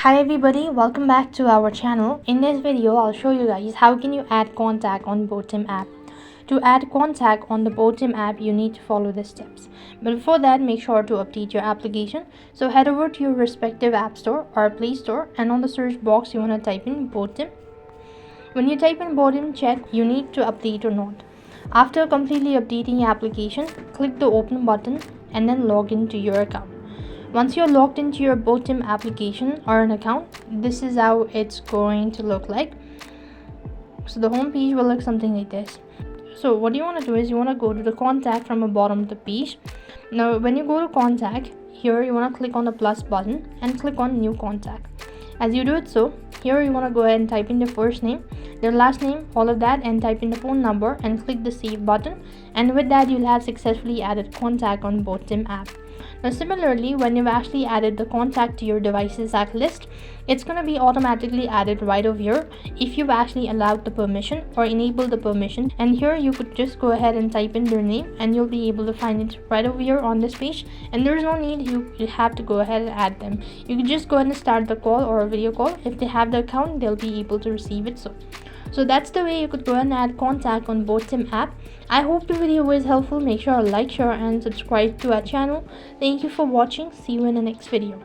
Hi everybody, welcome back to our channel. In this video, I'll show you guys how can you add contact on Botim app. To add contact on the Botim app, you need to follow the steps. But before that, make sure to update your application. So head over to your respective app store or Play Store, and on the search box, you want to type in Botim. When you type in Botim, check you need to update or not. After completely updating your application, click the open button and then log into your account. Once you're logged into your Botim application or an account, this is how it's going to look like. So the home page will look something like this. So what you want to do is you want to go to the contact from the bottom of the page. Now when you go to contact, here you want to click on the plus button and click on new contact. As you do it, so here you want to go ahead and type in their first name, their last name, all of that, and type in the phone number and click the save button, and with that you'll have successfully added contact on Botim app. Now similarly, when you've actually added the contact to your devices act list, it's going to be automatically added right over here if you've actually allowed the permission or enabled the permission. And here you could just go ahead and type in their name and you'll be able to find it right over here on this page, and there's no need you have to go ahead and add them. You can just go ahead and start the call or a video call. If they have the account, they'll be able to receive it. So that's the way you could go and add contact on Botim app. I hope the video was helpful. Make sure to like, share and subscribe to our channel. Thank you for watching. See you in the next video.